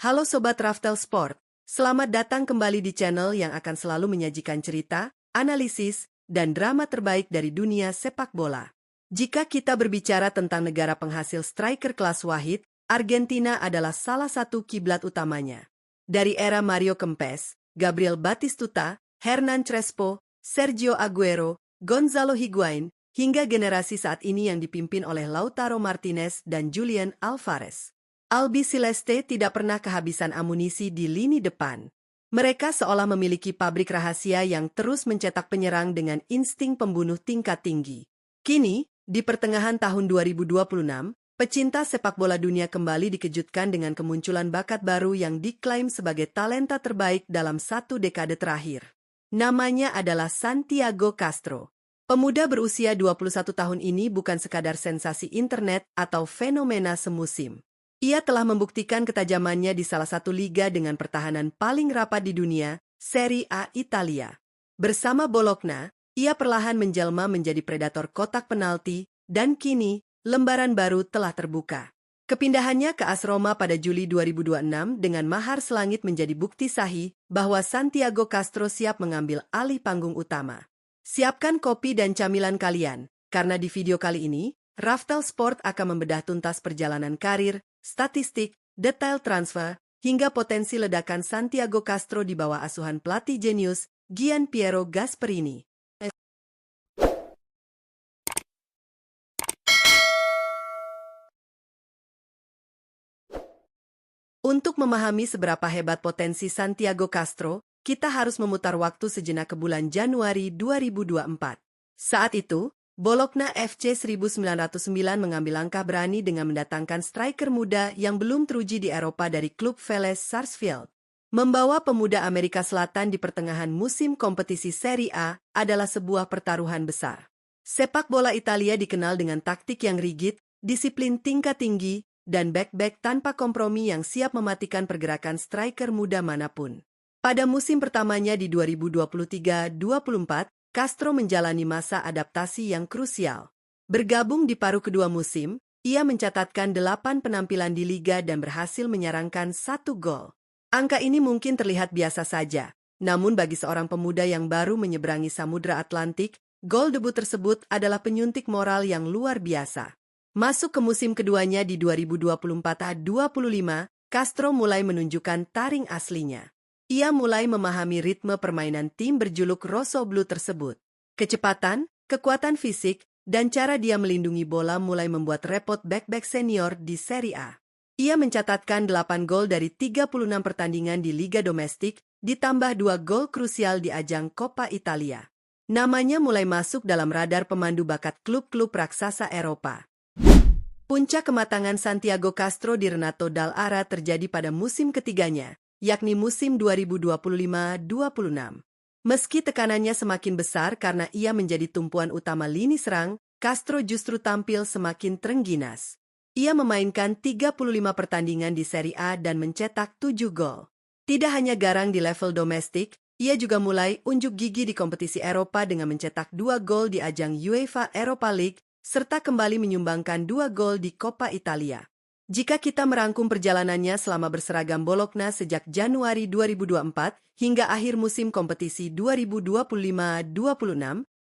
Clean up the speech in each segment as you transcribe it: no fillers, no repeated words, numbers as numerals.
Halo Sobat Raftel Sport, selamat datang kembali di channel yang akan selalu menyajikan cerita, analisis, dan drama terbaik dari dunia sepak bola. Jika kita berbicara tentang negara penghasil striker kelas wahid, Argentina adalah salah satu kiblat utamanya. Dari era Mario Kempes, Gabriel Batistuta, Hernan Crespo, Sergio Aguero, Gonzalo Higuain, hingga generasi saat ini yang dipimpin oleh Lautaro Martinez dan Julian Alvarez. Albi Celeste tidak pernah kehabisan amunisi di lini depan. Mereka seolah memiliki pabrik rahasia yang terus mencetak penyerang dengan insting pembunuh tingkat tinggi. Kini, di pertengahan tahun 2026, pecinta sepak bola dunia kembali dikejutkan dengan kemunculan bakat baru yang diklaim sebagai talenta terbaik dalam satu dekade terakhir. Namanya adalah Santiago Castro. Pemuda berusia 21 tahun ini bukan sekadar sensasi internet atau fenomena semusim. Ia telah membuktikan ketajamannya di salah satu liga dengan pertahanan paling rapat di dunia, Serie A Italia. Bersama Bologna, ia perlahan menjelma menjadi predator kotak penalti, dan kini, lembaran baru telah terbuka. Kepindahannya ke AS Roma pada Juli 2026 dengan mahar selangit menjadi bukti sahih bahwa Santiago Castro siap mengambil alih panggung utama. Siapkan kopi dan camilan kalian, karena di video kali ini, Raftel Sport akan membedah tuntas perjalanan karir, statistik, detail transfer, hingga potensi ledakan Santiago Castro di bawah asuhan pelatih jenius, Gian Piero Gasperini. Untuk memahami seberapa hebat potensi Santiago Castro, kita harus memutar waktu sejenak ke bulan Januari 2024. Saat itu, Bologna FC 1909 mengambil langkah berani dengan mendatangkan striker muda yang belum teruji di Eropa dari klub Vélez Sarsfield. Membawa pemuda Amerika Selatan di pertengahan musim kompetisi Serie A adalah sebuah pertaruhan besar. Sepak bola Italia dikenal dengan taktik yang rigid, disiplin tingkat tinggi, dan back-back tanpa kompromi yang siap mematikan pergerakan striker muda manapun. Pada musim pertamanya di 2023-24, Castro menjalani masa adaptasi yang krusial. Bergabung di paruh kedua musim, ia mencatatkan 8 penampilan di liga dan berhasil menyarangkan 1 gol. Angka ini mungkin terlihat biasa saja, namun bagi seorang pemuda yang baru menyeberangi Samudra Atlantik, gol debut tersebut adalah penyuntik moral yang luar biasa. Masuk ke musim keduanya di 2024-25, Castro mulai menunjukkan taring aslinya. Ia mulai memahami ritme permainan tim berjuluk Rosso Blu tersebut. Kecepatan, kekuatan fisik, dan cara dia melindungi bola mulai membuat repot back-back senior di Serie A. Ia mencatatkan 8 gol dari 36 pertandingan di Liga Domestik, ditambah 2 gol krusial di ajang Coppa Italia. Namanya mulai masuk dalam radar pemandu bakat klub-klub raksasa Eropa. Puncak kematangan Santiago Castro di Renato Dall'Ara terjadi pada musim ketiganya, yakni musim 2025-26. Meski tekanannya semakin besar karena ia menjadi tumpuan utama lini serang, Castro justru tampil semakin terengginas. Ia memainkan 35 pertandingan di Serie A dan mencetak 7 gol. Tidak hanya garang di level domestik, ia juga mulai unjuk gigi di kompetisi Eropa dengan mencetak 2 gol di ajang UEFA Europa League, serta kembali menyumbangkan 2 gol di Coppa Italia. Jika kita merangkum perjalanannya selama berseragam Bologna sejak Januari 2024 hingga akhir musim kompetisi 2025-26,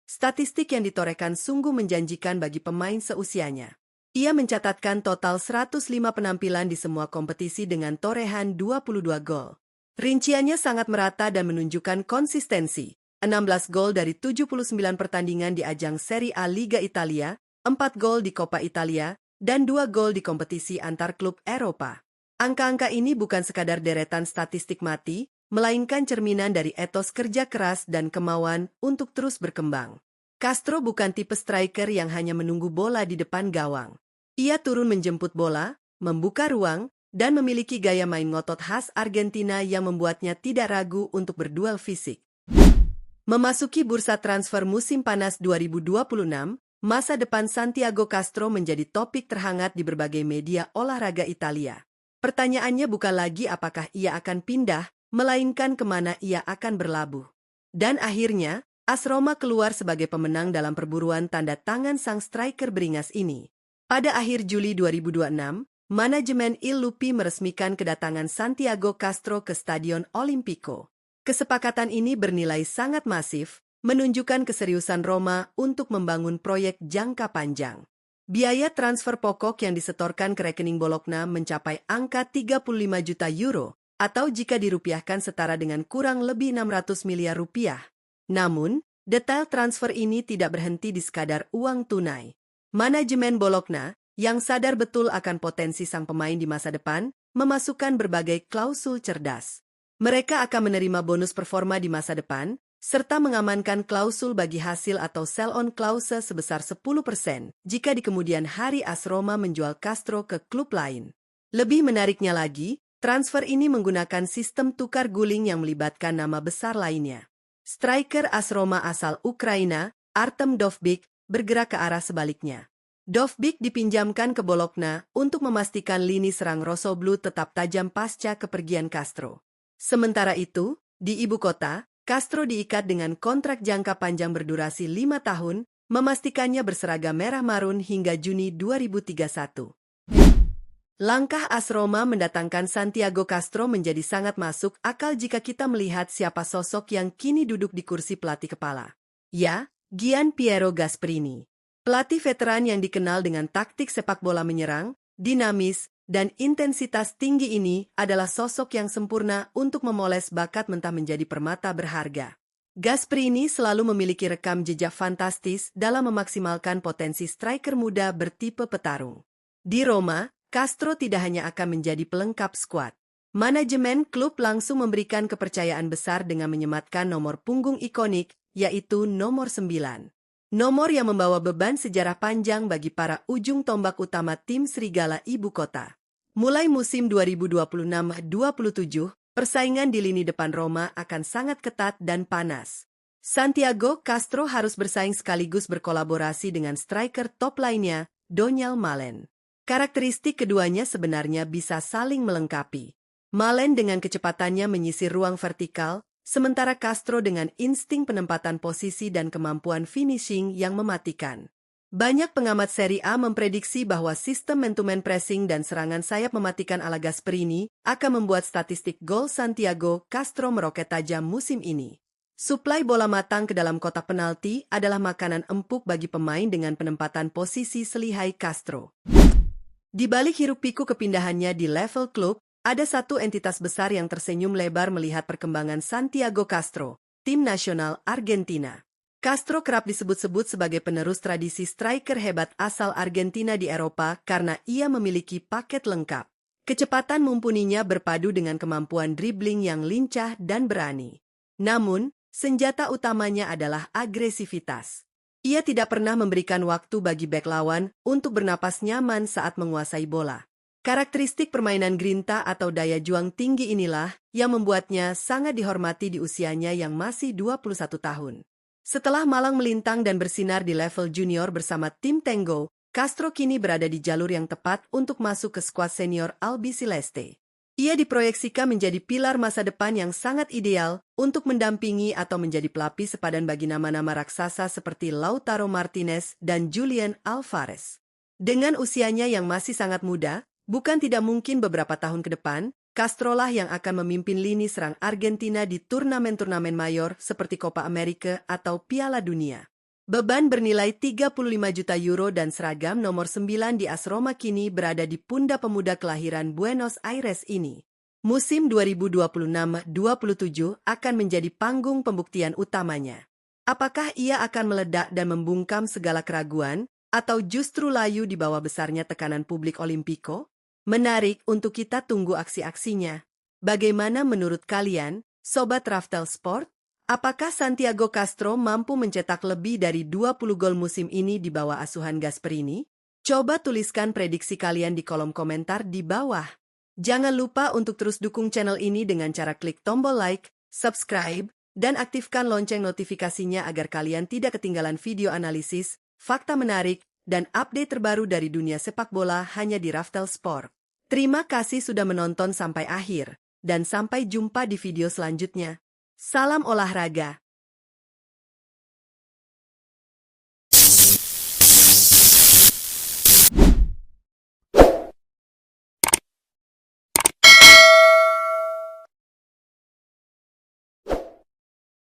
statistik yang ditorehkan sungguh menjanjikan bagi pemain seusianya. Ia mencatatkan total 105 penampilan di semua kompetisi dengan torehan 22 gol. Rinciannya sangat merata dan menunjukkan konsistensi. 16 gol dari 79 pertandingan di ajang Serie A Liga Italia, 4 gol di Coppa Italia, dan 2 gol di kompetisi antar klub Eropa. Angka-angka ini bukan sekadar deretan statistik mati, melainkan cerminan dari etos kerja keras dan kemauan untuk terus berkembang. Castro bukan tipe striker yang hanya menunggu bola di depan gawang. Ia turun menjemput bola, membuka ruang, dan memiliki gaya main ngotot khas Argentina yang membuatnya tidak ragu untuk berduel fisik. Memasuki bursa transfer musim panas 2026, masa depan Santiago Castro menjadi topik terhangat di berbagai media olahraga Italia. Pertanyaannya bukan lagi apakah ia akan pindah, melainkan kemana ia akan berlabuh. Dan akhirnya, AS Roma keluar sebagai pemenang dalam perburuan tanda tangan sang striker beringas ini. Pada akhir Juli 2026, manajemen Il Lupi meresmikan kedatangan Santiago Castro ke Stadion Olimpico. Kesepakatan ini bernilai sangat masif, menunjukkan keseriusan Roma untuk membangun proyek jangka panjang. Biaya transfer pokok yang disetorkan ke rekening Bologna mencapai angka 35 juta euro, atau jika dirupiahkan setara dengan kurang lebih 600 miliar rupiah. Namun, detail transfer ini tidak berhenti di sekadar uang tunai. Manajemen Bologna, yang sadar betul akan potensi sang pemain di masa depan, memasukkan berbagai klausul cerdas. Mereka akan menerima bonus performa di masa depan, serta mengamankan klausul bagi hasil atau sell-on clause sebesar 10% jika di kemudian hari AS Roma menjual Castro ke klub lain. Lebih menariknya lagi, transfer ini menggunakan sistem tukar guling yang melibatkan nama besar lainnya. Striker AS Roma asal Ukraina, Artem Dovbyk, bergerak ke arah sebaliknya. Dovbyk dipinjamkan ke Bologna untuk memastikan lini serang Rossoblu tetap tajam pasca kepergian Castro. Sementara itu, di ibu kota, Castro diikat dengan kontrak jangka panjang berdurasi 5 tahun, memastikannya berseragam merah marun hingga Juni 2031. Langkah AS Roma mendatangkan Santiago Castro menjadi sangat masuk akal jika kita melihat siapa sosok yang kini duduk di kursi pelatih kepala. Ya, Gian Piero Gasperini. Pelatih veteran yang dikenal dengan taktik sepak bola menyerang, dinamis, dan intensitas tinggi ini adalah sosok yang sempurna untuk memoles bakat mentah menjadi permata berharga. Gasperini selalu memiliki rekam jejak fantastis dalam memaksimalkan potensi striker muda bertipe petarung. Di Roma, Castro tidak hanya akan menjadi pelengkap skuad. Manajemen klub langsung memberikan kepercayaan besar dengan menyematkan nomor punggung ikonik, yaitu nomor 9. Nomor yang membawa beban sejarah panjang bagi para ujung tombak utama tim Serigala Ibu Kota. Mulai musim 2026-27, persaingan di lini depan Roma akan sangat ketat dan panas. Santiago Castro harus bersaing sekaligus berkolaborasi dengan striker top lainnya, Donyell Malen. Karakteristik keduanya sebenarnya bisa saling melengkapi. Malen dengan kecepatannya menyisir ruang vertikal, sementara Castro dengan insting penempatan posisi dan kemampuan finishing yang mematikan. Banyak pengamat Serie A memprediksi bahwa sistem man-to-man pressing dan serangan sayap mematikan ala Gasperini akan membuat statistik gol Santiago Castro meroket tajam musim ini. Suplai bola matang ke dalam kotak penalti adalah makanan empuk bagi pemain dengan penempatan posisi selihai Castro. Di balik hiruk-pikuk kepindahannya di level klub, ada satu entitas besar yang tersenyum lebar melihat perkembangan Santiago Castro, tim nasional Argentina. Castro kerap disebut-sebut sebagai penerus tradisi striker hebat asal Argentina di Eropa karena ia memiliki paket lengkap. Kecepatan mumpuninya berpadu dengan kemampuan dribbling yang lincah dan berani. Namun, senjata utamanya adalah agresivitas. Ia tidak pernah memberikan waktu bagi bek lawan untuk bernapas nyaman saat menguasai bola. Karakteristik permainan grinta atau daya juang tinggi inilah yang membuatnya sangat dihormati di usianya yang masih 21 tahun. Setelah malang melintang dan bersinar di level junior bersama tim Tengo, Castro kini berada di jalur yang tepat untuk masuk ke skuad senior Albiceleste. Ia diproyeksikan menjadi pilar masa depan yang sangat ideal untuk mendampingi atau menjadi pelapis sepadan bagi nama-nama raksasa seperti Lautaro Martinez dan Julian Alvarez. Dengan usianya yang masih sangat muda, bukan tidak mungkin beberapa tahun ke depan, Castro lah yang akan memimpin lini serang Argentina di turnamen-turnamen mayor seperti Copa America atau Piala Dunia. Beban bernilai 35 juta euro dan seragam nomor 9 di AS Roma kini berada di pundak pemuda kelahiran Buenos Aires ini. Musim 2026-27 akan menjadi panggung pembuktian utamanya. Apakah ia akan meledak dan membungkam segala keraguan, atau justru layu di bawah besarnya tekanan publik Olimpico? Menarik untuk kita tunggu aksi-aksinya. Bagaimana menurut kalian, Sobat Raftel Sport? Apakah Santiago Castro mampu mencetak lebih dari 20 gol musim ini di bawah asuhan Gasperini? Coba tuliskan prediksi kalian di kolom komentar di bawah. Jangan lupa untuk terus dukung channel ini dengan cara klik tombol like, subscribe, dan aktifkan lonceng notifikasinya agar kalian tidak ketinggalan video analisis, fakta menarik, dan update terbaru dari dunia sepak bola hanya di Raftel Sport. Terima kasih sudah menonton sampai akhir, dan sampai jumpa di video selanjutnya. Salam olahraga!